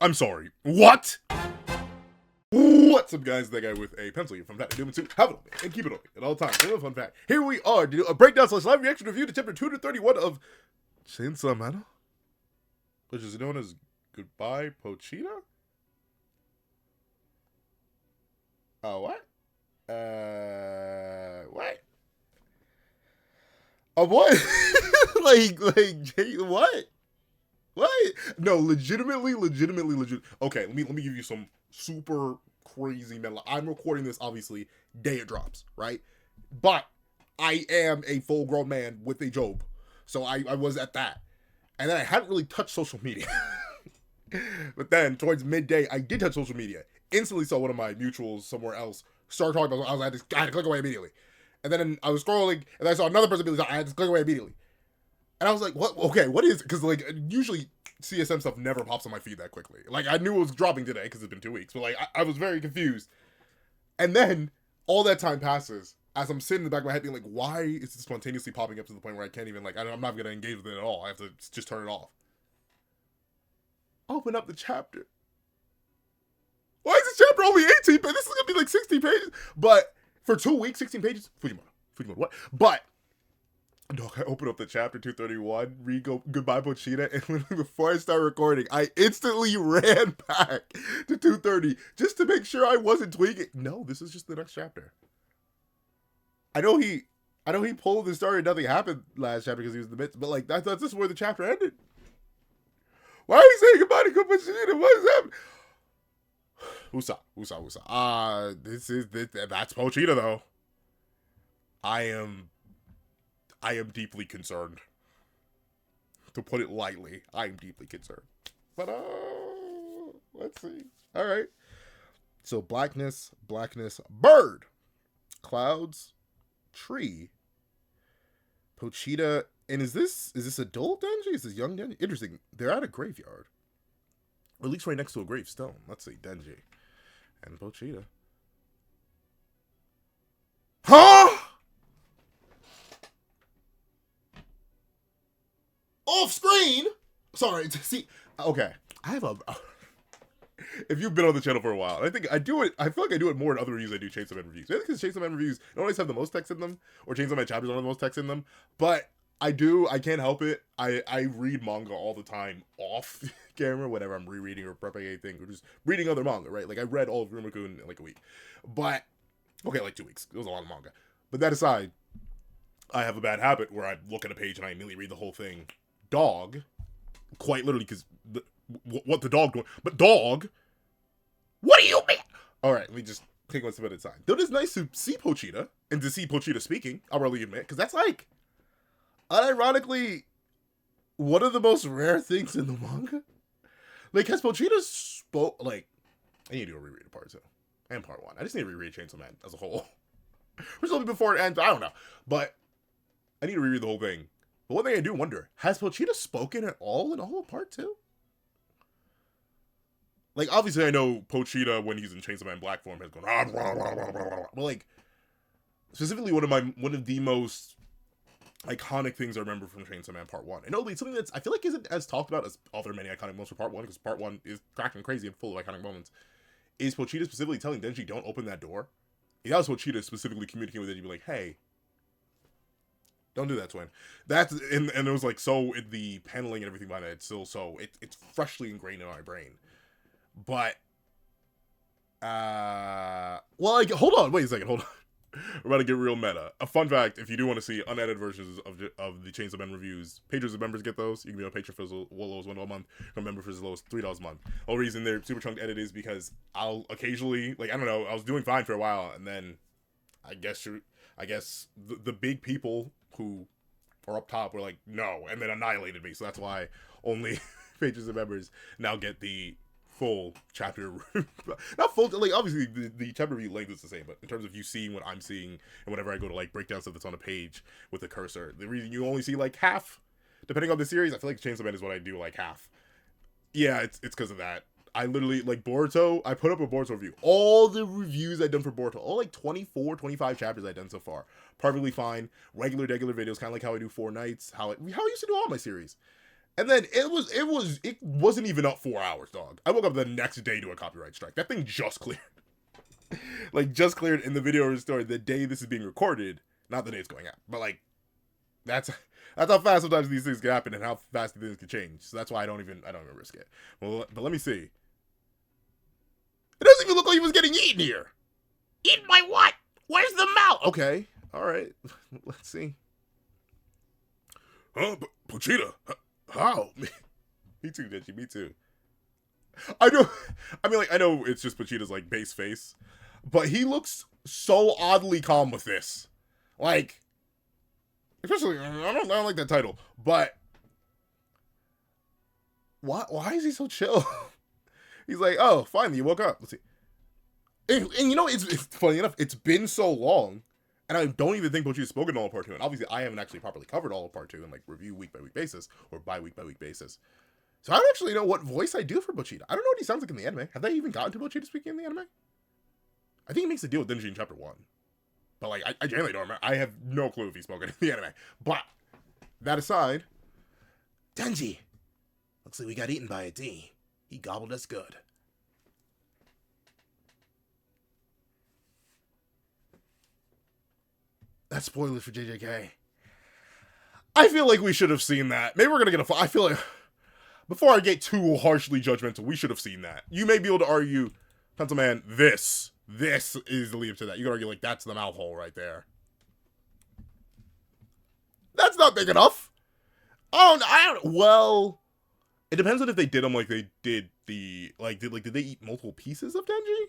I'm sorry. What? What's up, guys? That guy with a pencil here from that Doom and Suit. Have it on me and keep it on me at all times. A little fun fact. Here we are to do a breakdown / live reaction review to chapter 231 of Chainsaw Man, which is known as Goodbye Pochita? Oh, what? What? What? What? What? No, legitimately. Okay, let me give you some super crazy metal. I'm recording this obviously day it drops, right? But I am a full grown man with a job, so I was at that, and then I hadn't really touched social media. But then towards midday, I did touch social media. Instantly saw one of my mutuals somewhere else start talking about. I had to click away immediately, and then I was scrolling, and I saw another person be like, I had to click away immediately. And I was like, what? Okay, what is it? Because, like, usually CSM stuff never pops on my feed that quickly. Like, I knew it was dropping today because it's been 2 weeks. But, like, I was very confused. And then all that time passes as I'm sitting in the back of my head being like, why is it spontaneously popping up to the point where I can't even, like, I'm not going to engage with it at all. I have to just turn it off. Open up the chapter. Why is this chapter only 18 pages? This is going to be, like, 60 pages. But for 2 weeks, 16 pages? Fujimoto, what? But dog, I opened up the chapter 231, read Goodbye Pochita, and literally before I start recording, I instantly ran back to 230 just to make sure I wasn't tweaking. No, this is just the next chapter. I know he pulled the story and nothing happened last chapter because he was in the midst, but like I thought this is where the chapter ended. Why are you saying goodbye to Pochita? What is happening? Usa. That's Pochita though. I am deeply concerned. To put it lightly, I am deeply concerned. But, let's see. All right. So, blackness, bird, clouds, tree, Pochita, and is this adult Denji? Is this young Denji? Interesting. They're at a graveyard. Or at least right next to a gravestone. Let's see, Denji and Pochita. Huh? Off screen. Sorry. See, okay. I have a. If you've been on the channel for a while, I think I do it. I feel like I do it more in other reviews. I do Chainsaw Man reviews. I think because Chainsaw Man reviews don't always have the most text in them, or Chainsaw Man chapters don't have the most text in them. But I do. I can't help it. I read manga all the time off camera whenever I'm rereading or prepping anything or just reading other manga. Right? Like I read all of Rumakun in like a week, but okay, like 2 weeks. It was a lot of manga. But that aside, I have a bad habit where I look at a page and I immediately read the whole thing. Dog, quite literally, because what the dog doing? But dog, what do you mean? All right, let me just take one step at a time. Though it is nice to see Pochita and to see Pochita speaking, I'll really admit, because that's like, unironically, one of the most rare things in the manga. Like, has Pochita like, I need to do a reread of part 2 and part 1. I just need to reread Chainsaw Man as a whole. Or something before it ends, I don't know. But I need to reread the whole thing. But one thing I do wonder, has Pochita spoken at all in all of part 2? Like, obviously I know Pochita, when he's in Chainsaw Man Black form, has gone, blah, blah, blah, blah, blah. But like, specifically one of the most iconic things I remember from Chainsaw Man Part 1. And only something that's, I feel like isn't as talked about as other many iconic moments for Part 1, because Part 1 is cracking crazy and full of iconic moments, is Pochita specifically telling Denji, don't open that door. That was Pochita specifically communicating with Denji, be like, hey, don't do that, twin. That's and it was like so in the paneling and everything behind it. It's still so it's freshly ingrained in my brain. But well, like hold on, wait a second, hold on. We're about to get real meta. A fun fact: if you do want to see unedited versions of the Chainsaw Man reviews, patrons and members get those. You can be on Patreon for as low as $1 a month, or member for as low as $3 a month. The whole reason they're super chunked edit is because I'll occasionally, like I don't know, I was doing fine for a while, and then I guess the big people who are up top were like, no, and then annihilated me. So that's why only patrons and members now get the full chapter. Not full, like, obviously the chapter review length is the same, but in terms of you seeing what I'm seeing, and whenever I go to, like, break down stuff that's on a page with the cursor, the reason you only see, like, half, depending on the series, I feel like Chainsaw Man is what I do, like, half. Yeah, it's because of that. I literally, like, Boruto, I put up a Boruto review. All the reviews I've done for Boruto, all, like, 24, 25 chapters I've done so far. Perfectly fine. Regular videos, kind of like how I do Four Nights, how I used to do all my series. And then it wasn't even up 4 hours, dog. I woke up the next day to a copyright strike. That thing just cleared. Like, just cleared in the video restored the day this is being recorded. Not the day it's going out. But, like, that's how fast sometimes these things can happen and how fast these things can change. So that's why I don't even risk it. Well, but let me see. It doesn't even look like he was getting eaten here. Eaten by what? Where's the mouth? Okay. All right. Let's see. Pochita. How? Me too, Denji. Me too. I know it's just Pochita's, like, base face. But he looks so oddly calm with this. Like, especially, I don't like that title. But, why is he so chill? He's like, oh, finally, you woke up. Let's see. And you know, it's funny enough, it's been so long. And I don't even think Pochita's spoken all of part 2. And obviously, I haven't actually properly covered all of part 2 in, like, review week-by-week basis. Or bi-week-by-week basis. So I don't actually know what voice I do for Pochita. I don't know what he sounds like in the anime. Have they even gotten to Pochita speaking in the anime? I think he makes a deal with Denji in chapter 1. But, like, I genuinely don't remember. I have no clue if he's spoken in the anime. But, that aside, Denji. Looks like we got eaten by a D. He gobbled us good. That's spoilers for JJK. I feel like we should have seen that. Maybe we're gonna get I feel like, before I get too harshly judgmental, we should have seen that. You may be able to argue, Pencil Man, this is the lead up to that. You can argue, like, that's the mouth hole right there. That's not big enough. Well, it depends on if they did them like they did the, like, did they eat multiple pieces of Denji?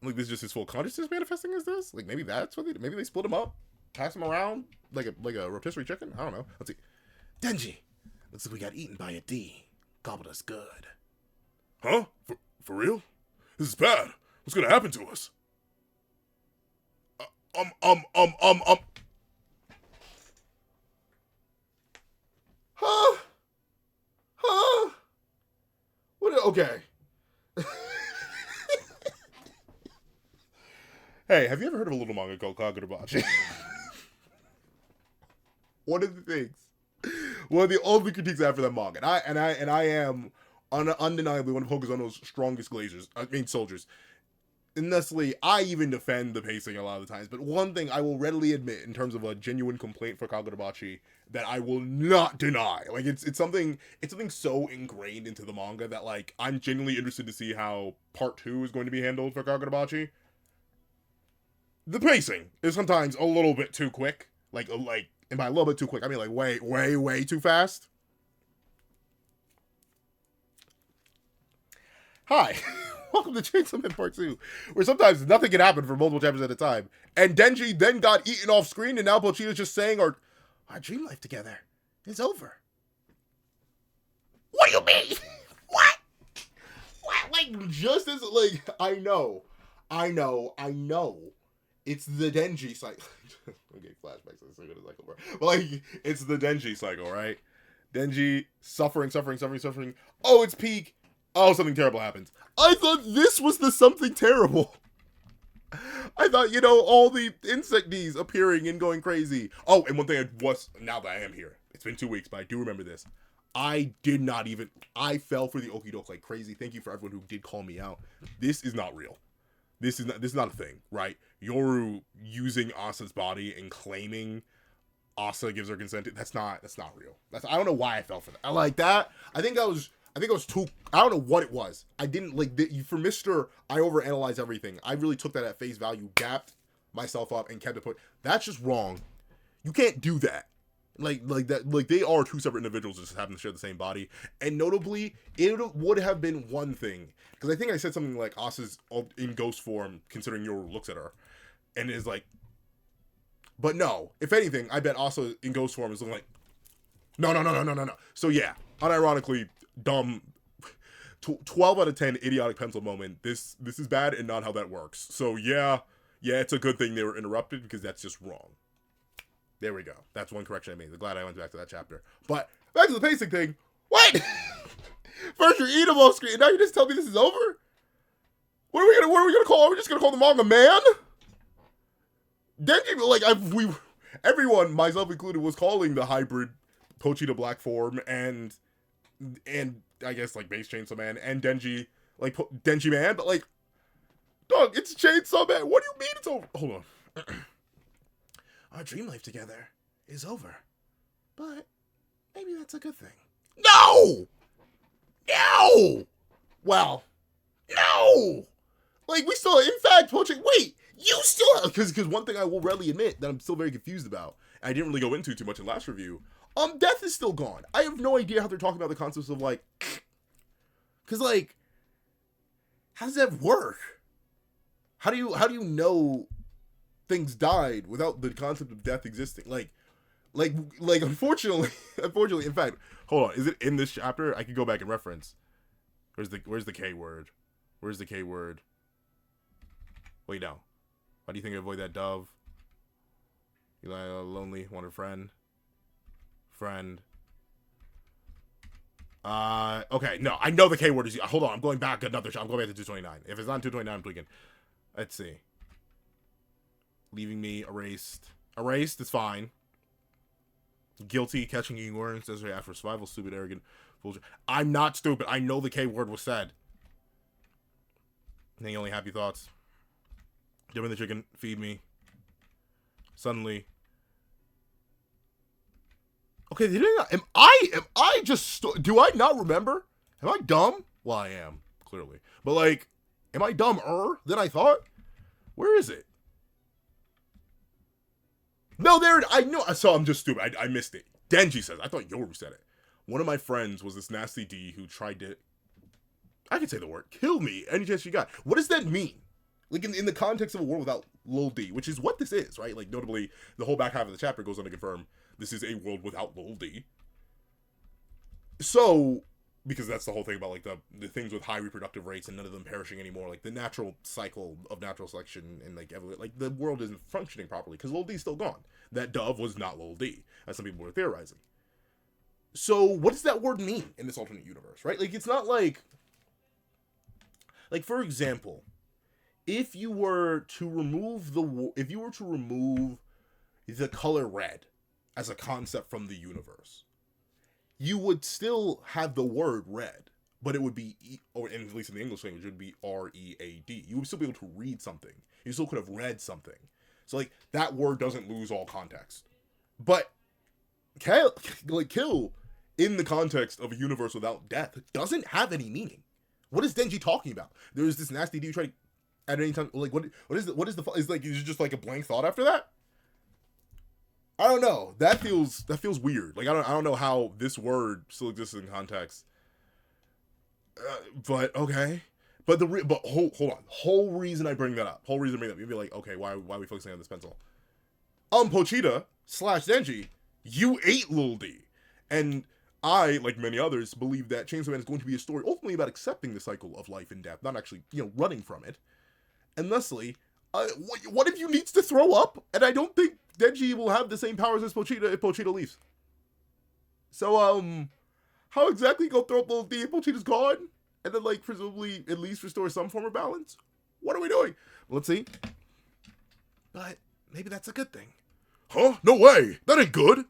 Like, this is just his full consciousness manifesting as this? Like, maybe that's what maybe they split him up, pass him around, like a rotisserie chicken? I don't know. Let's see. Denji, looks like we got eaten by a D. Gobbled us good. Huh? For real? This is bad. What's gonna happen to us? Huh? What? Okay. Hey, have you ever heard of a little manga called Kagurabachi? One of the only critiques I have for that manga, and I am undeniably one of Hokuzono's strongest soldiers. And thusly, I even defend the pacing a lot of the times. But one thing I will readily admit, in terms of a genuine complaint for Kagurabachi, that I will not deny, like, it's something so ingrained into the manga that, like, I'm genuinely interested to see how part 2 is going to be handled for Kagurabachi. The pacing is sometimes a little bit too quick, like, and by a little bit too quick, I mean, like, way too fast. Hi. Welcome to Chainsaw Man Part 2, where sometimes nothing can happen for multiple chapters at a time. And Denji then got eaten off screen, and now Pochita's just saying our dream life together is over. What do you mean? What? Like, just as, like, I know. It's the Denji cycle. I'm getting flashbacks to this cycle, bro. But, like, it's the Denji cycle, right? Denji suffering. Oh, it's peak. Oh, something terrible happens. I thought this was the something terrible. I thought, all the insect Ds appearing and going crazy. Oh, and one thing now that I am here, it's been 2 weeks, but I do remember this. I fell for the okie-doke like crazy. Thank you for everyone who did call me out. This is not real. This is not a thing, right? Yoru using Asa's body and claiming Asa gives her consent. That's not real. I don't know why I fell for that. I like that. I think it was too, I don't know what it was. I didn't, like, for Mr. I overanalyze everything. I really took that at face value, gapped myself up, and kept it put. That's just wrong. You can't do that. Like that, like, they are two separate individuals just happen to share the same body. And notably, it would have been one thing. Because I think I said something like, Asa's in ghost form, considering Yoru looks at her. And is like, but no. If anything, I bet Asa in ghost form is looking like, no. So yeah, unironically, dumb 12 out of 10 idiotic pencil moment. This is bad and not how that works. So yeah, it's a good thing they were interrupted because that's just wrong. There we go. That's one correction I made. I'm glad I went back to that chapter. But back to the pacing thing. What? First you're eating off screen, and now you just tell me this is over? What are we gonna call? Are we just gonna call the manga man? Denji, like, everyone, myself included, was calling the hybrid Pochita Black form and and I guess like base Chainsaw Man and Denji, like Denji Man, but like, dog, it's Chainsaw Man. What do you mean it's over? Hold on. Our dream life together is over, but maybe that's a good thing. No! No! Well, no! Like, we still, in fact, wait, you still, because one thing I will readily admit that I'm still very confused about, and I didn't really go into too much in last review, death is still gone. I have no idea how they're talking about the concepts of, like, because, like, how does that work? How do you know things died without the concept of death existing? Like, unfortunately, in fact, hold on, is it in this chapter? I could go back and reference. Where's the K word? Where's the K word? Wait, no. Why do you think I avoid that dove? You like lonely, want a friend? Friend. Okay, no, I know the K word is, hold on, I'm going back another shot. I'm going back to 229. If it's not 229, I'm tweaking. Let's see. Leaving me erased. Erased is fine. Guilty, catching ignorance, necessary after survival, stupid, arrogant, bullshit. I'm not stupid. I know the K word was said. Any only happy thoughts? Doing the chicken, feed me. Suddenly. Okay, they didn't. Am I just? Do I not remember? Am I dumb? Well, I am clearly. But like, am I dumber than I thought? Where is it? No, there. I know. So I'm just stupid. I missed it. Denji says. I thought Yoru said it. One of my friends was this nasty D who tried to. I can say the word. Kill me any chance she got. What does that mean? Like, in the context of a world without Lil D, which is what this is, right? Like, notably, the whole back half of the chapter goes on to confirm this is a world without Lil D. So, because that's the whole thing about, like, the things with high reproductive rates and none of them perishing anymore, like, the natural cycle of natural selection and, like, the world isn't functioning properly, because Lil D's still gone. That dove was not Lil D, as some people were theorizing. So, what does that word mean in this alternate universe, right? Like, it's not like, for example, if you were to remove the color red as a concept from the universe, you would still have the word red, but it would be, or at least in the English language, it would be R-E-A-D. You would still be able to read something. You still could have read something. So, like, that word doesn't lose all context. But kill in the context of a universe without death doesn't have any meaning. What is Denji talking about? There's this nasty dude trying to, at any time, like, what is like, is it just like a blank thought after that? I don't know. That feels weird. Like, I don't know how this word still exists in context. But okay. But hold on. Whole reason I bring that up. You'd be like, okay, why are we focusing on this pencil? Pochita / Denji, you ate Lil D. And I, like many others, believe that Chainsaw Man is going to be a story ultimately about accepting the cycle of life and death, not actually, running from it. And thusly, what if you needs to throw up? And I don't think Denji will have the same powers as Pochita if Pochita leaves. So, how exactly go throw up Lil D if Pochita's gone? And then, like, presumably at least restore some form of balance? What are we doing? Let's see. But maybe that's a good thing. Huh? No way! That ain't good!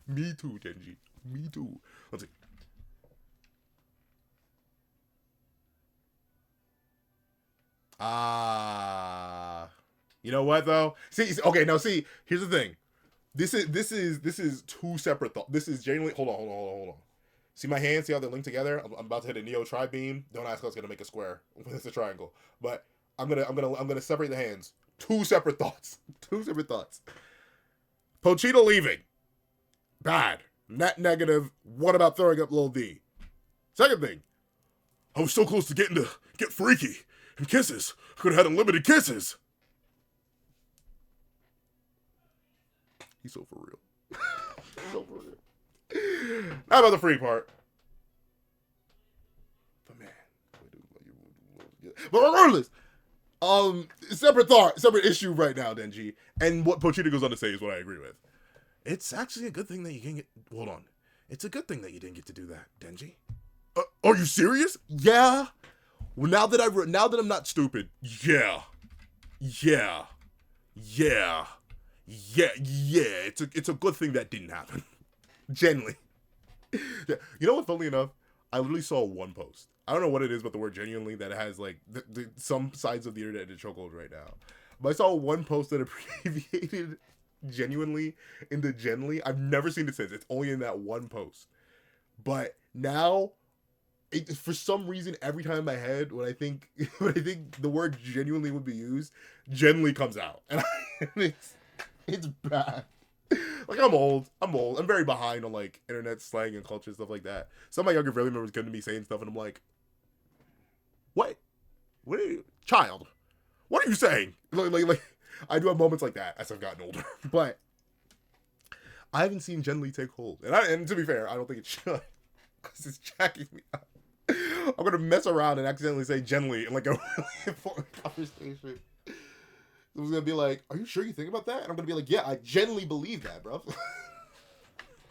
Me too, Denji. Me too. Let's see. You know what though? See, okay, now see, here's the thing. This is two separate thoughts. This is genuinely, hold on. See my hands? See how they're linked together? I'm about to hit a Neo tri-beam. Don't ask how it's gonna make a square. It's a triangle. But I'm gonna separate the hands. Two separate thoughts. Pochita leaving. Bad. Net negative. What about throwing up Lil D? Second thing. I was so close to get freaky and kisses. I could have had unlimited kisses. He's so for real. Not about the free part. But man. But regardless, separate issue right now, Denji. And what Pochita goes on to say is what I agree with. It's actually a good thing that you can get. Hold on. It's a good thing that you didn't get to do that, Denji. Are you serious? Yeah. Well, now that I'm not stupid. Yeah. It's a good thing that didn't happen. Genuinely. Yeah. You know what? Funnily enough, I literally saw one post. I don't know what it is, but the word genuinely that has like some sides of the internet in chokehold right now. But I saw one post that abbreviated genuinely into genly. I've never seen it since. It's only in that one post. But now, for some reason, every time in my head when I think the word genuinely would be used, genly comes out, and it's bad. Like, I'm old. I'm very behind on like internet slang and culture and stuff like that. Some of my younger family members come to me saying stuff, and I'm like, "What? What are you, child? What are you saying?" Like, I do have moments like that as I've gotten older, but I haven't seen gently take hold. And to be fair, I don't think it should, because it's jacking me up. I'm gonna mess around and accidentally say gently in like a really important conversation. Someone's gonna be like, "Are you sure you think about that?" And I'm gonna be like, "Yeah, I genuinely believe that, bro."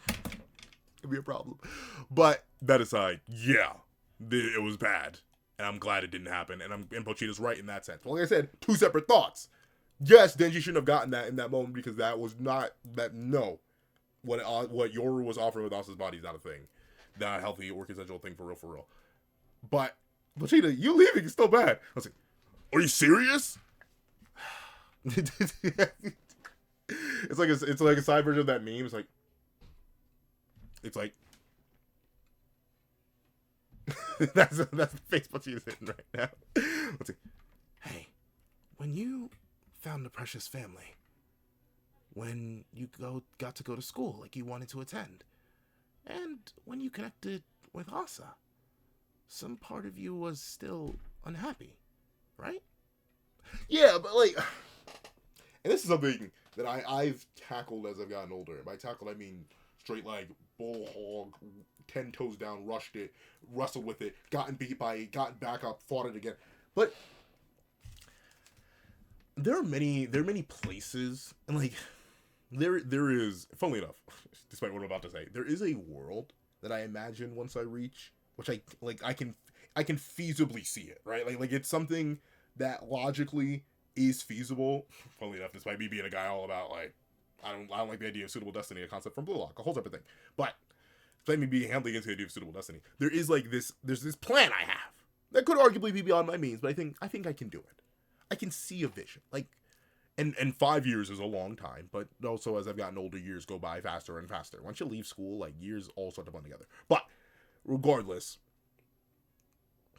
It'd be a problem. But that aside, yeah, it was bad, and I'm glad it didn't happen. And Pochita's right in that sense. But like I said, two separate thoughts. Yes, Denji shouldn't have gotten that in that moment, because that was not that. No, what Yoru was offering with Asa's body is not a thing, not a healthy or consensual thing for real. But Pochita, you leaving is still bad. I was like, "Are you serious?" It's like a side version of that meme. It's like that's the face Pochita's hitting right now. Let's see. Hey, when you found a precious family, when you got to go to school like you wanted to attend, and when you connected with Asa, some part of you was still unhappy, right? Yeah, but like, and this is something that I've tackled as I've gotten older. And by tackled, I mean straight like bull hog, 10 toes down, rushed it, wrestled with it, gotten beat by it, gotten back up, fought it again. But there are many places, and like there is, funnily enough, despite what I'm about to say, there is a world that I imagine once I reach, which I can feasibly see it, right? Like it's something that logically is feasible. Funnily enough, this might be being a guy all about like, I don't like the idea of suitable destiny, a concept from Blue Lock, a whole separate thing. But let me be handling against the idea of suitable destiny. There's this plan I have that could arguably be beyond my means, but I think I can do it. I can see a vision. Like, and 5 years is a long time, but also as I've gotten older, years go by faster and faster. Once you leave school, like years all start to blend together. But regardless,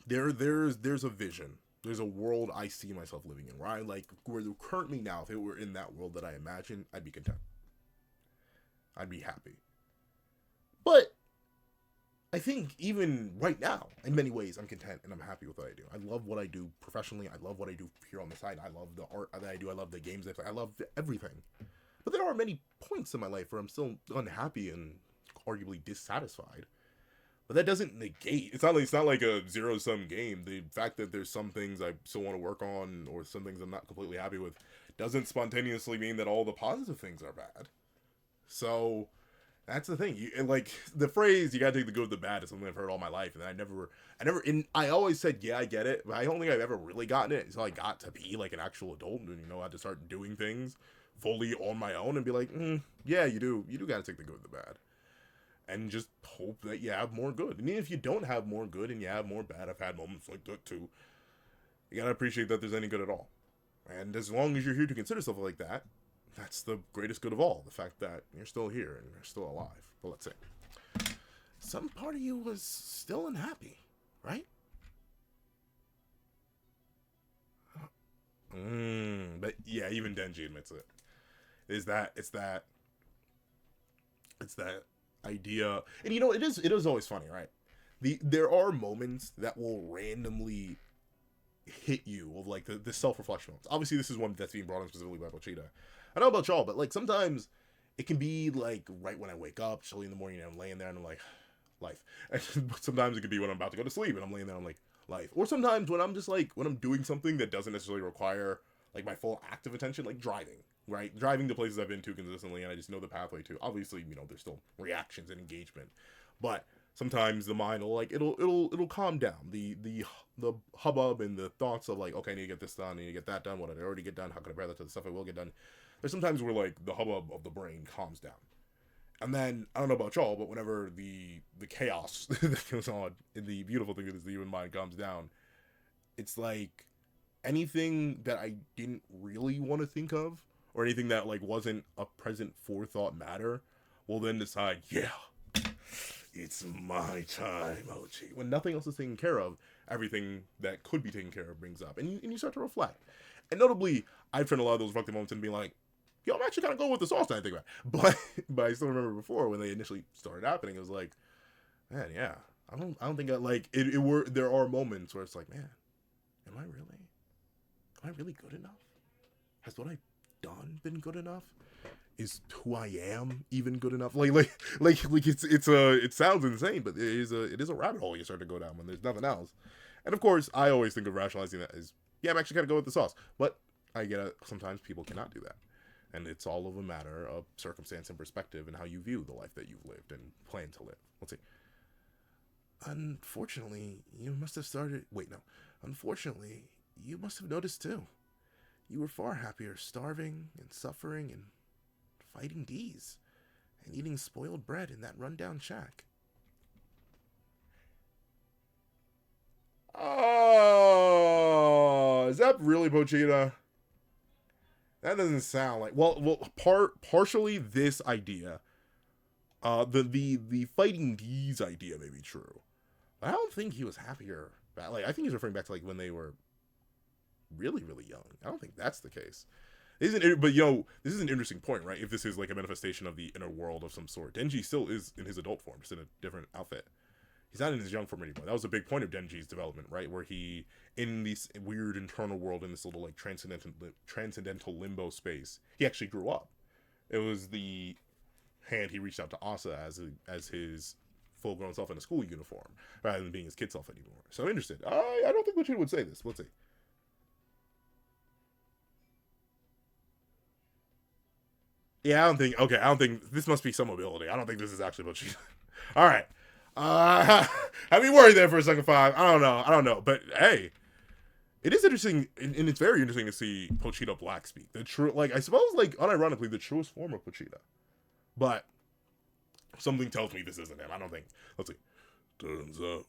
there's a vision. There's a world I see myself living in, where we're currently now, if it were in that world that I imagine, I'd be content. I'd be happy. But I think even right now, in many ways, I'm content and I'm happy with what I do. I love what I do professionally. I love what I do here on the side. I love the art that I do. I love the games I play. I love everything. But there are many points in my life where I'm still unhappy and arguably dissatisfied. But that doesn't negate. It's not like a zero-sum game. The fact that there's some things I still want to work on, or some things I'm not completely happy with, doesn't spontaneously mean that all the positive things are bad. So that's the thing. Like the phrase, "you gotta take the good with the bad," is something I've heard all my life, and I always said, yeah, I get it, but I don't think I've ever really gotten it until I got to be like an actual adult, and I had to start doing things fully on my own and be like, yeah, you do gotta take the good with the bad. And just hope that you have more good. And even if you don't have more good and you have more bad, I've had moments like that too. You gotta appreciate that there's any good at all. And as long as you're here to consider stuff like that, that's the greatest good of all. The fact that you're still here and you're still alive. But let's say, some part of you was still unhappy, right? But yeah, even Denji admits it. It's that idea, and it is always funny, right? There are moments that will randomly hit you of like the self-reflection moments. Obviously, this is one that's being brought up specifically by Pochita. I don't know about y'all, but like sometimes it can be like right when I wake up, chilly in the morning, and I'm laying there and I'm like, life. And sometimes it could be when I'm about to go to sleep and I'm laying there and I'm like, life. Or sometimes when I'm just like, when I'm doing something that doesn't necessarily require like my full active attention, like driving. Right, driving to places I've been to consistently, and I just know the pathway to. Obviously, there's still reactions and engagement, but sometimes the mind will like it'll calm down. The hubbub and the thoughts of like, okay, I need to get this done, I need to get that done. What did I already get done? How can I compare that to the stuff I will get done? There's sometimes where like the hubbub of the brain calms down, And then I don't know about y'all, but whenever the chaos that goes on in the beautiful thing that is the human mind comes down, it's like anything that I didn't really want to think of, or anything that like wasn't a present forethought matter, will then decide, yeah, it's my time, OG. When nothing else is taken care of, everything that could be taken care of brings up, and you start to reflect. And notably, I've turned a lot of those reflective moments and being like, yo, I'm actually kind of going with the sauce that I think about. But I still remember before when they initially started happening, it was like, man, yeah, I don't think I like it. There are moments where it's like, man, am I really good enough? Has what I've done been good enough? Is who I am even good enough? Like it sounds insane, but it is a rabbit hole you start to go down when there's nothing else. And of course, I always think of rationalizing that as, yeah, I'm actually gonna go with the sauce. But I get it, sometimes people cannot do that. And it's all of a matter of circumstance and perspective and how you view the life that you've lived and plan to live. Let's see. Unfortunately, you must have started... Wait, no. Unfortunately, you must have noticed too. You were far happier starving and suffering and fighting D's and eating spoiled bread in that rundown shack. Oh, is that really Pochita? That doesn't sound like... Well, partially this idea, the fighting D's idea may be true. But I don't think he was happier. Like, I think he's referring back to like when they were really, really young. I don't think that's the case. But this is an interesting point, right? If this is like a manifestation of the inner world of some sort, Denji still is in his adult form, just in a different outfit. He's not in his young form anymore. That was a big point of Denji's development, right? Where he, in this weird internal world, in this little like transcendental limbo space, he actually grew up. It was the hand he reached out to Asa as his full-grown self in a school uniform, rather than being his kid self anymore. So I'm interested. I don't think Pochita would say this. Let's see. Yeah, I don't think this must be some ability. I don't think this is actually Pochita. All right. Had me worried there for a second, Five. I don't know. But hey, it is interesting, and it's very interesting to see Pochita Black speak. The true, like, I suppose, like, unironically, the truest form of Pochita. But something tells me this isn't him. I don't think. Let's see. Turns out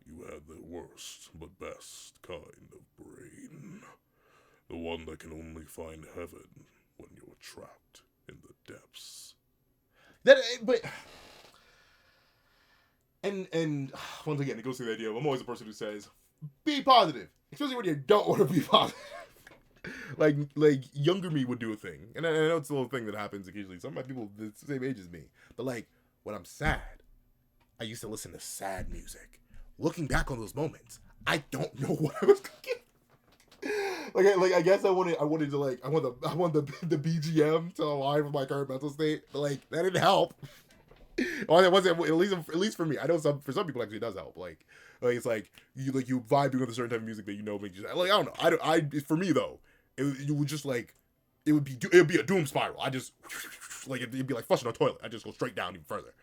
you had the worst but best kind of brain. The one that can only find heaven when you're trapped in the depths. But and once again, it goes to the idea of I'm always the person who says, be positive, especially when you don't want to be positive. like younger me would do a thing, and I know it's a little thing that happens occasionally. Some of my people the same age as me, but like when I'm sad, I used to listen to sad music. Looking back on those moments, I don't know what I was thinking. Like I guess I wanted to like I want the BGM to align with my current mental state, but like that didn't help. Well, it wasn't at least for me. I know for some people actually it does help. Like it's like you vibing with a certain type of music that you know makes you like I don't know. I for me though, it would just like it would be a doom spiral. I just like it'd be like flushing a toilet. I just go straight down even further.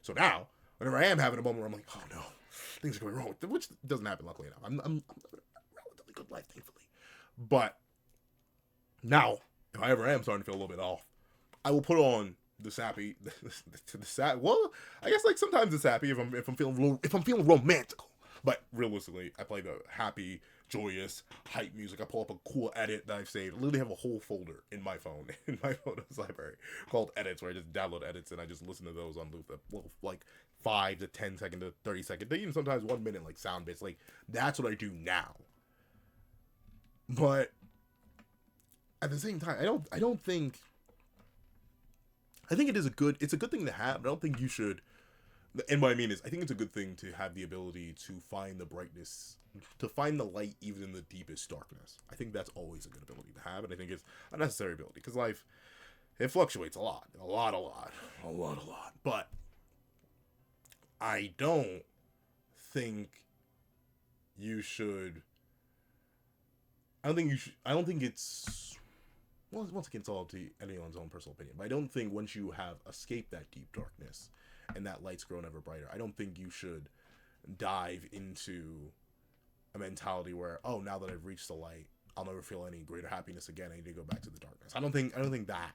So now whenever I am having a moment where I'm like, oh no, things are going wrong, which doesn't happen luckily enough. I'm living a relatively good life thankfully. But now if I ever am starting to feel a little bit off, I will put on the sappy, the sad. Well, I guess like sometimes it's happy if I'm feeling romantical. But realistically, I play the happy, joyous, hype music. I pull up a cool edit that I've saved. I literally have a whole folder in my phone, in my photos library, called edits, where I just download edits and I just listen to those on loop. Like 5 to 10 second to 30 second, even sometimes 1 minute, like sound bits. Like that's what I do now. But at the same time, I don't think. I think it's a good thing to have, but I don't think you should, and what I mean is, I think it's a good thing to have the ability to find the brightness, to find the light even in the deepest darkness. I think that's always a good ability to have, and I think it's a necessary ability, because life, it fluctuates a lot, but I don't think it's, well, once again, it's all up to anyone's own personal opinion. But I don't think once you have escaped that deep darkness and that light's grown ever brighter, I don't think you should dive into a mentality where, oh, now that I've reached the light, I'll never feel any greater happiness again. I need to go back to the darkness. I don't think that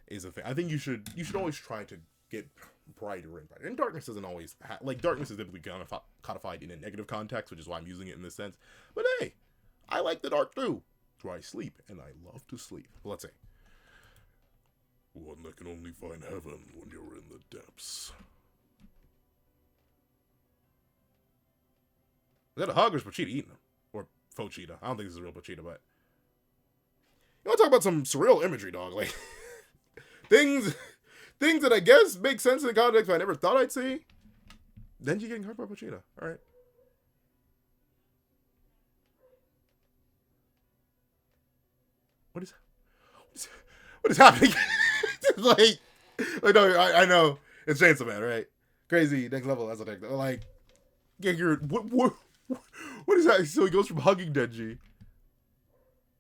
is a thing. I think you should always try to get brighter and brighter. And darkness doesn't always like darkness is typically kind of codified in a negative context, which is why I'm using it in this sense. But hey, I like the dark too. That's why I sleep, and I love to sleep. But let's see. One that can only find heaven when you're in the depths. Is that a hug or is Pochita eating him? Or Pochita? I don't think this is a real Pochita, but you want to talk about some surreal imagery, dog? Like things that I guess make sense in the context but I never thought I'd see. Denji getting hurt by Pochita. All right. What is happening? like no, I know it's Chainsaw Man, right? Crazy next level. That's what I like. Yeah, you're what is that? So he goes from hugging Denji.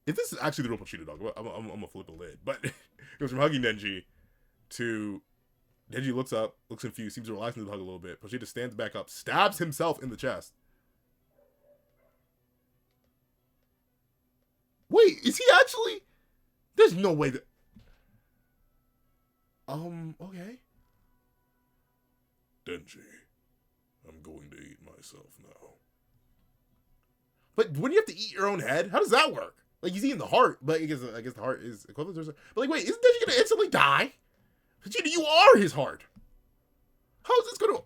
If this is actually the real Pochita, dog, I'm gonna flip a lid. But he goes from hugging Denji to Denji looks up, looks confused, seems to relax into the hug a little bit. Pochita stands back up, stabs himself in the chest. Wait, is he actually? There's no way that. Okay. Denji, I'm going to eat myself now. But wouldn't you have to eat your own head? How does that work? Like, he's eating the heart, but I guess the heart is equivalent to... But like, wait, isn't Denji gonna instantly die? Vegeta, you are his heart. How is this gonna...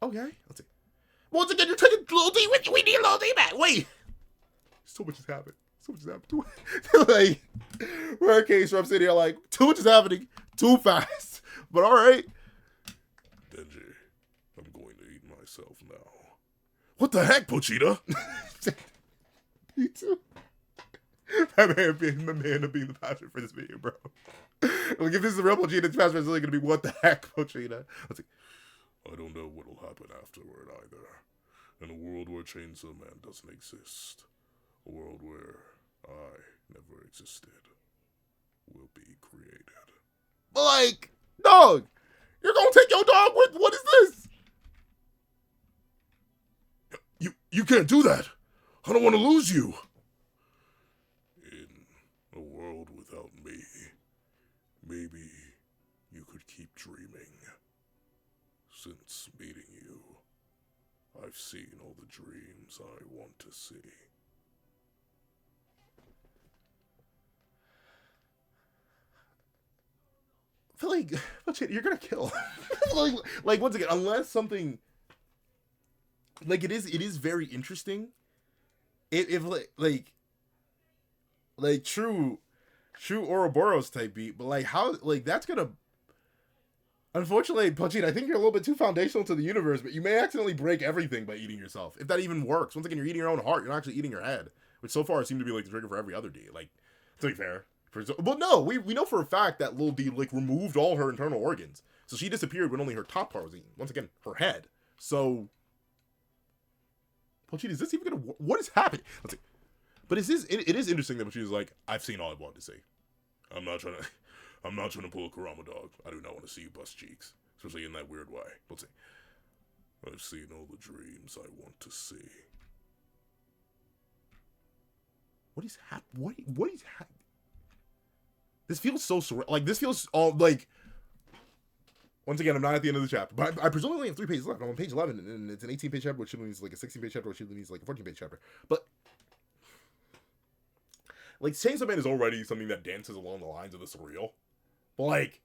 Okay, let's see. Once again, you're taking Lil D with you. We need Lil D back. Wait. So much has happened. So much has happened. Like, rare case where I'm sitting here like, too much is happening too fast. But all right. Denji, I'm going to eat myself now. What the heck, Pochita? Me too. That man being the passion for this video, bro. Like, if this is the real Pochita, this passion is really going to be what the heck, Pochita. Let's see. I don't know what will happen afterward either. In a world where Chainsaw Man doesn't exist, a world where I never existed will be created. But like, dog, you're gonna take your dog with, what is this? You can't do that. I don't want to lose you. In a world without me, maybe you could keep dreaming. Since meeting you, I've seen all the dreams I want to see. I feel like, you're gonna kill. like once again, unless something, like it is very interesting. If like true Ouroboros type beat, but like how, like that's gonna. Unfortunately, Pochita, I think you're a little bit too foundational to the universe, but you may accidentally break everything by eating yourself. If that even works. Once again, you're eating your own heart. You're not actually eating your head, which so far seemed to be like the trigger for every other D. Like, to be fair. But no, we know for a fact that Lil D like removed all her internal organs, so she disappeared when only her top part was eaten. Once again, her head. So, Pochita, is this even gonna? What is happening? Let's see. But it is interesting that Pochita's like, I've seen all I wanted to see. I'm not trying to pull a Kurama dog. I do not want to see you bust cheeks, especially in that weird way. Let's see. I've seen all the dreams I want to see. What is happening? What is happening? This feels so surreal. Like, this feels all, like... Once again, I'm not at the end of the chapter. But I presumably have 3 pages left. I'm on page 11, and it's an 18-page chapter, which means like a 16-page chapter, which means like a 14-page chapter. But... Like, Chainsaw Man is already something that dances along the lines of the surreal. But, like...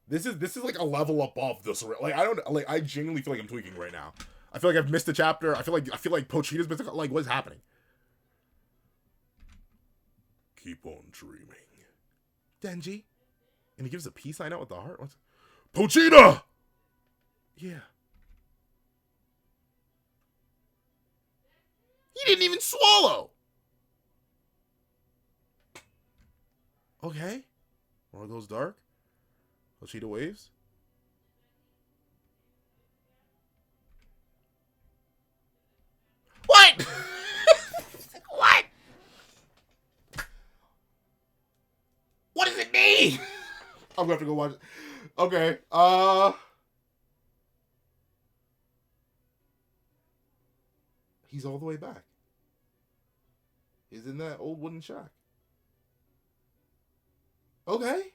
This is like a level above the surreal. Like, I genuinely feel like I'm tweaking right now. I feel like I've missed a chapter. I feel like Pochita's missed, like, what is happening? Keep on dreaming. Denji. And he gives a peace sign out with the heart. What's... Pochita! Yeah. He didn't even swallow! Okay. World goes dark. Pochita waves. What? What? What does it mean? I'm gonna have to go watch it. Okay. He's all the way back. He's in that old wooden shack. Okay.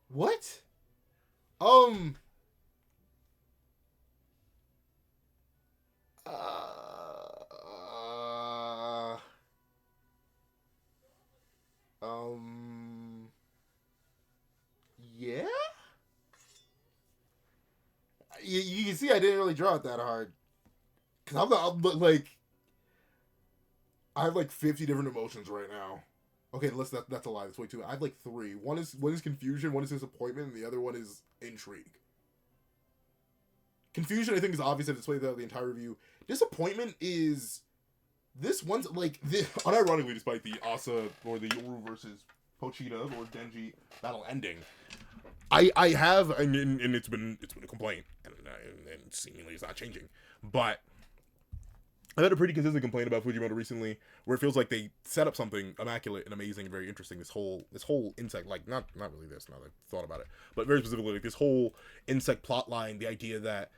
What? Um. Uh, um. Yeah. You can see I didn't really draw it that hard because I'm like I have like 50 different emotions right now. Okay, that's a lie. That's way too. I have like three. One is confusion. One is disappointment. And the other one is intrigue. Confusion, I think, is obvious at its way throughout the entire review. Disappointment is this one's like unironically, despite the Asa or the Yoru versus Pochita or Denji battle ending, I have and it's been a complaint and seemingly it's not changing, but I've had a pretty consistent complaint about Fujimoto recently, where it feels like they set up something immaculate and amazing and very interesting. This whole insect, like not really this. Now that I've thought about it, but very specifically, like this whole insect plot line. The idea that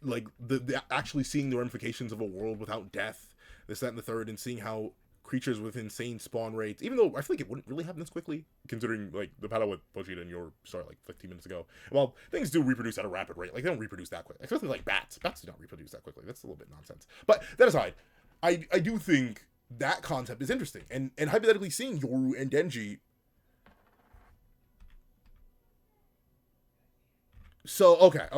like the actually seeing the ramifications of a world without death, this, that, and the third, and seeing how creatures with insane spawn rates, even though I feel like it wouldn't really happen this quickly, considering like the battle with Pochita and your started like 15 minutes ago. Well, things do reproduce at a rapid rate. Like they don't reproduce that quick. Especially like bats. Bats do not reproduce that quickly. That's a little bit nonsense. But that aside, I do think that concept is interesting. And hypothetically seeing Yoru and Denji. So okay.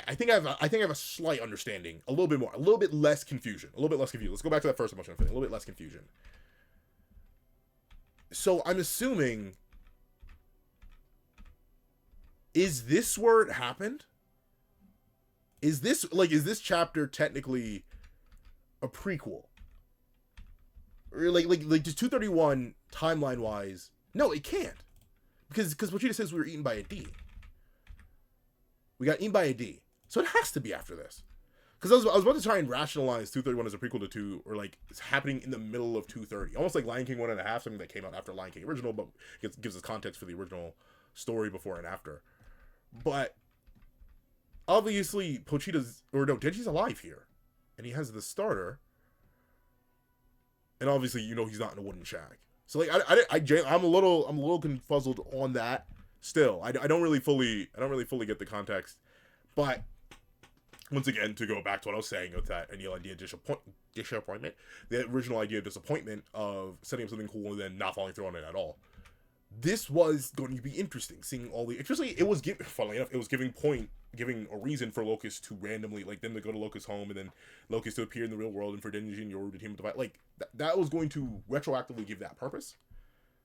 I think I have a slight understanding, a little bit more, a little bit less confusion. Let's go back to that first emotion. A little bit less confusion. So I'm assuming, is this where it happened? Is this chapter technically a prequel? Or like does 231 timeline wise? No, it can't. Because Pochita says we were eaten by a D. We got eaten by a D. So it has to be after this. Because I was about to try and rationalize 231 as a prequel to 2, or like it's happening in the middle of 230. Almost like Lion King 1.5, something that came out after Lion King original, but gives us context for the original story before and after. But obviously Denji's alive here. And he has the starter. And obviously, he's not in a wooden shack. So like I'm a little confuzzled on that still. I don't really fully get the context. But once again, to go back to what I was saying with that initial idea of disappointment, the original idea of disappointment of setting up something cool and then not following through on it at all. This was going to be interesting, seeing all the, especially funnily enough, it was giving a reason for Locust to randomly, like, them to go to Locust's home and then Locust to appear in the real world and for Denji and Yoru to team with the fight. Like, that was going to retroactively give that purpose.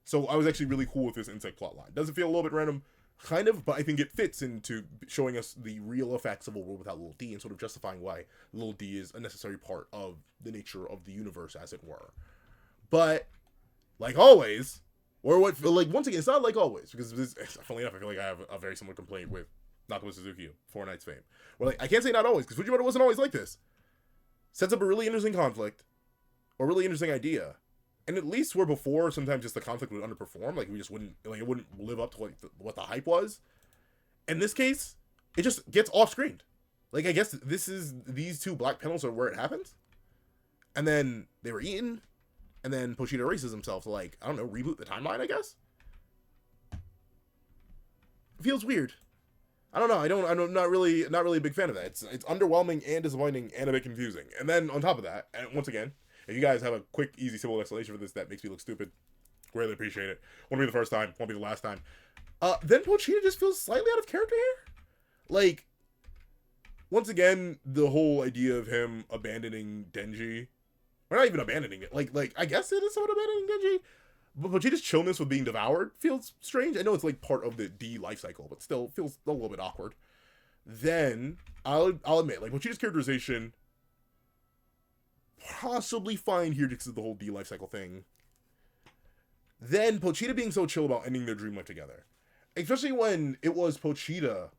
So I was actually really cool with this insect plotline. Does it feel a little bit random? Kind of, but I think it fits into showing us the real effects of a world without little D and sort of justifying why little D is a necessary part of the nature of the universe, as it were. But, like always, once again, it's not like always, because funnily enough, I feel like I have a very similar complaint with Nakaba Suzuki of Four Knights fame. Where, like, I can't say not always, because Fujimoto wasn't always like this. Sets up a really interesting conflict, or really interesting idea, and at least where before, sometimes just the conflict would underperform, like, it wouldn't live up to, like, what the hype was. In this case, it just gets off-screened. Like, I guess these two black panels are where it happens, and then they were eaten, and then Pochita erases himself to, like, I don't know, reboot the timeline, I guess? It feels weird. I don't know. I'm not really a big fan of that. It's underwhelming and disappointing and a bit confusing. And then on top of that, and once again, if you guys have a quick, easy, simple explanation for this that makes me look stupid, greatly appreciate it. Won't be the first time. Won't be the last time. Then Pochita just feels slightly out of character here. Like, once again, the whole idea of him abandoning Denji, or not even abandoning it. Like I guess it is somewhat abandoning Denji. But Pochita's chillness with being devoured feels strange. I know it's like part of the D life cycle, but still feels a little bit awkward. Then I'll admit, like, Pochita's characterization possibly fine here because of the whole D life cycle thing. Then Pochita being so chill about ending their dream life together, especially when it was Pochita.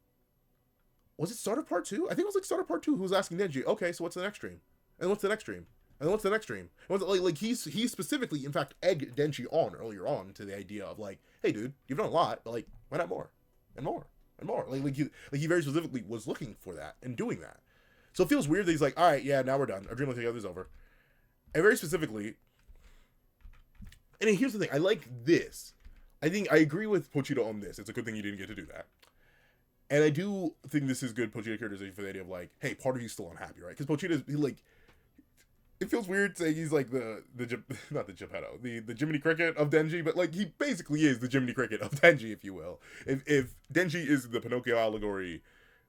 Was it Starter Part 2? I think it was like Starter Part 2 who was asking Denji, okay, so what's the next dream? And what's the next dream? And then what's the next dream? Like he specifically, in fact, egged Denji on earlier on to the idea of, like, hey dude, you've done a lot, but, like, why not more? And more? And more? Like he very specifically was looking for that and doing that. So it feels weird that he's like, alright, yeah, now we're done. Our dream life together is over. And very specifically, and here's the thing, I like this. I think I agree with Pochita on this. It's a good thing you didn't get to do that. And I do think this is good Pochita characterization for the idea of like, hey, part of you's still unhappy, right? Because Pochita's like, it feels weird saying he's like not the Geppetto, the Jiminy Cricket of Denji, but like he basically is the Jiminy Cricket of Denji, if you will. If Denji is the Pinocchio allegory,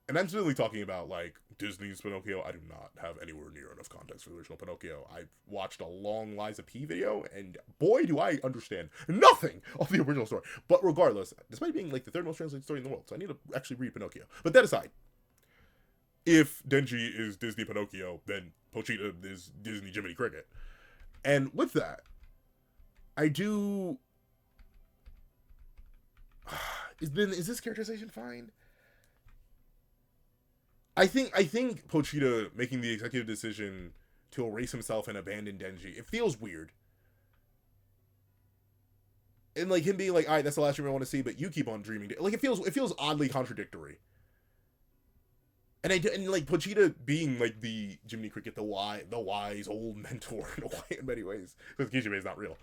and I'm really talking about like Disney's Pinocchio, I do not have anywhere near enough context for the original Pinocchio. I've watched a long Liza P video, and boy, do I understand nothing of the original story. But regardless, despite being like the third most translated story in the world, so I need to actually read Pinocchio. But that aside, if Denji is Disney Pinocchio, then Pochita is Disney Jiminy Cricket. And with that, I do... Is this characterization fine? I think Pochita making the executive decision to erase himself and abandon Denji, it feels weird. And like him being like, all right, that's the last dream I want to see, but you keep on dreaming. Like it feels oddly contradictory. And like Pochita being like the Jiminy Cricket, the wise old mentor in many ways, because Kishibe is not real.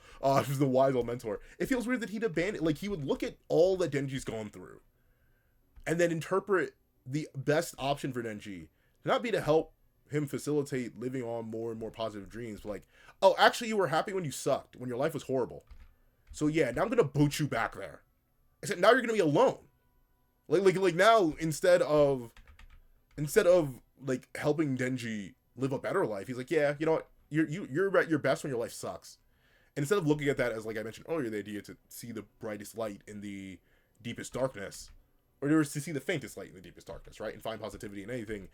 He's the wise old mentor. It feels weird that he'd abandon, like he would look at all that Denji's gone through, and then interpret the best option for Denji to not be to help him facilitate living on more and more positive dreams, but like, oh, actually you were happy when you sucked, when your life was horrible. So yeah, now I'm gonna boot you back there. Except now you're gonna be alone. Like now instead of like helping Denji live a better life, he's like, yeah, you know what, you're at your best when your life sucks. And instead of looking at that as, like I mentioned earlier, the idea to see the brightest light in the deepest darkness, or to see the faintest light in the deepest darkness, right, and find positivity in anything,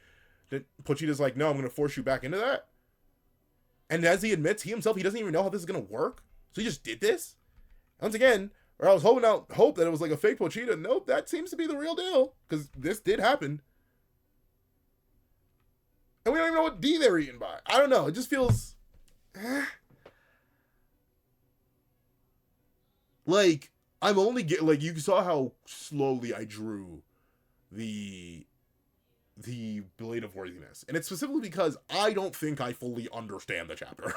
that Pochita's like, no, I'm gonna force you back into that. And as he admits, he himself, he doesn't even know how this is gonna work, so he just did this. Once again, or I was hope that it was like a fake Pochita. Nope, that seems to be the real deal, because this did happen. And we don't even know what D they're eaten by. I don't know. It just feels... Like, I'm only getting... Like, you saw how slowly I drew the Blade of Worthiness. And it's specifically because I don't think I fully understand the chapter.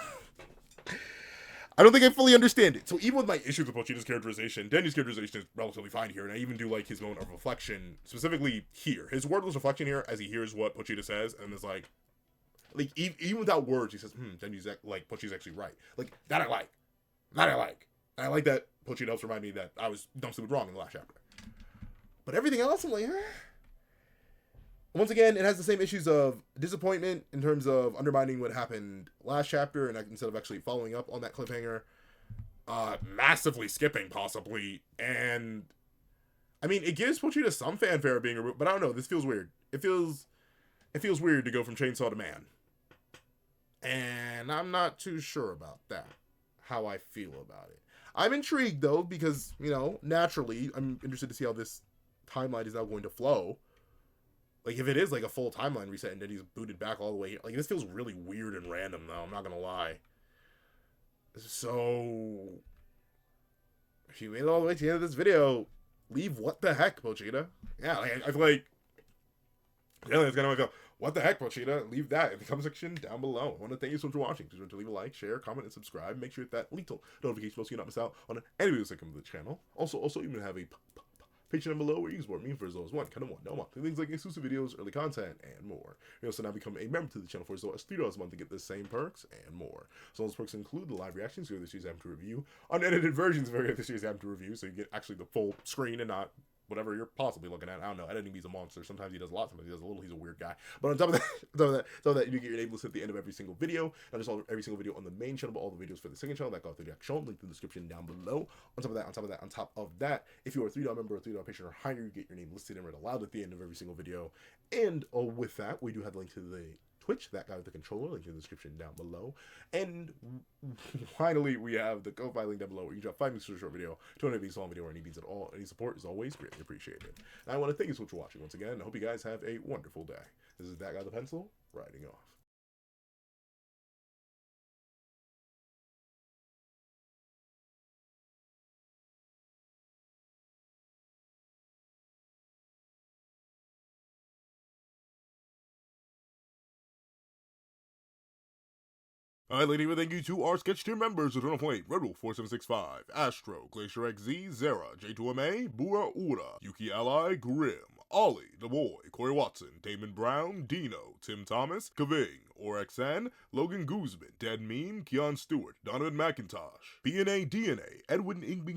I don't think I fully understand it. So even with my issues with Pochita's characterization, Denji's characterization is relatively fine here, and I even do like his moment of reflection, specifically here. His wordless reflection here, as he hears what Pochita says, and is like even without words, he says, Denji's like, Pochita's actually right. Like, that I like. That I like. And I like that Pochita helps remind me that I was dumb stupid wrong in the last chapter. But everything else, I'm like, Once again, it has the same issues of disappointment in terms of undermining what happened last chapter, and instead of actually following up on that cliffhanger, massively skipping possibly, and I mean, it gives Pochita some fanfare being removed, but I don't know, this feels weird. It feels weird to go from chainsaw to man, and I'm not too sure about that, how I feel about it. I'm intrigued though, because, you know, naturally, I'm interested to see how this timeline is now going to flow. Like, if it is, like, a full timeline reset and then he's booted back all the way... Like, this feels really weird and random, though. I'm not gonna lie. So... If you made it all the way to the end of this video, leave what the heck, Pochita. Yeah, like, I feel like... Yeah, it's gonna go, what the heck, Pochita? Leave that in the comment section down below. I want to thank you so much for watching. Please remember to leave a like, share, comment, and subscribe. Make sure you hit that little notification bell so you not miss out on any videos that come to the channel. Also, you can have a... Patreon down below where you can support me for as low as $1, kind of $1 a month. Things like exclusive videos, early content, and more. You also now become a member to the channel for as low as $3 a month to get the same perks and more. So those perks include the live reactions, the series I have to review, unedited versions of every other series I have to review, so you get actually the full screen and not whatever you're possibly looking at. I don't know. Editing, he's a monster. Sometimes he does a lot. Sometimes he does a little. He's a weird guy. But on top of that, you get your name listed at the end of every single video. Not just every single video on the main channel, but all the videos for the second channel that go out the direct show. Link in the description down below. On top of that, if you are a $3 member or $3 patron or higher, you get your name listed and read aloud at the end of every single video. And with that, we do have the link to the Twitch, that guy with the controller, link in the description down below. And finally, we have the Ko-Fi link down below where you drop 5 minutes for a short video, 200 views long video, or any beats at all. Any support is always greatly appreciated. And I want to thank you so much for watching once again. I hope you guys have a wonderful day. This is that guy with the pencil, riding off. Alright, lady, well, thank you to our sketch tier members: Eternal Flame, Redwolf 4765, Astro, Glacier XZ, Zera, J2MA, Bura Ura, Yuki Ally, Grim, Ollie, The Boy, Corey Watson, Damon Brown, Dino, Tim Thomas, Kaving, ORXN, Logan Guzman, Dead Meme, Keon Stewart, Donovan McIntosh, PNA DNA, Edwin Ingbi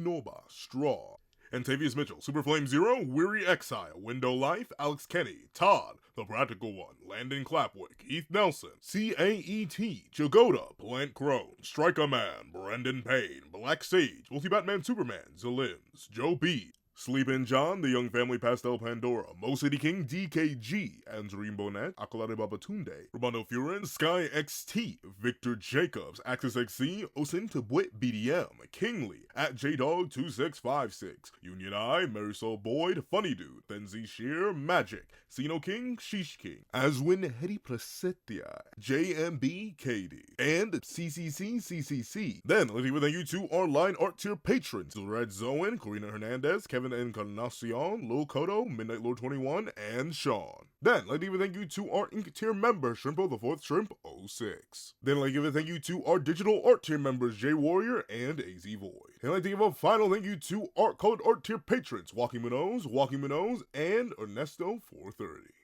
Straw, Antavius Mitchell, Superflame Zero, Weary Exile, Window Life, Alex Kenny, Todd, The Practical One, Landon Clapwick, Heath Nelson, CAET, Jagoda, Plant Crone, Strike a Man, Brendan Payne, Black Sage, Multi-Batman Superman, Zalims, Joe B., Sleepin' John, The Young Family Pastel Pandora, Mo City King DKG, Andream Bonet, Akolade Babatunde, Romano Furin, Sky XT, Victor Jacobs, Axis XC, Osin Tabwit BDM, Kingly, at JDog2656, Union Eye, Marisol Boyd, Funny Dude, Benzi Shear, Magic, Sino King, Sheesh King, Aswin Hedi Placetia, JMB KD, and CCC. Then, let's give a thank you to our line art tier patrons, Red Zoen, Corina Hernandez, Kevin Encarnacion, Lil Kodo, Midnight Lord 21, and Sean. Then, I'd like to give a thank you to our Ink tier member, Shrimpo the 4th Shrimp 06. Then, I'd like to give a thank you to our digital art tier members, J Warrior and AZ Void. And I'd like to give a final thank you to our colored art tier patrons, Walking Minows, and Ernesto 430.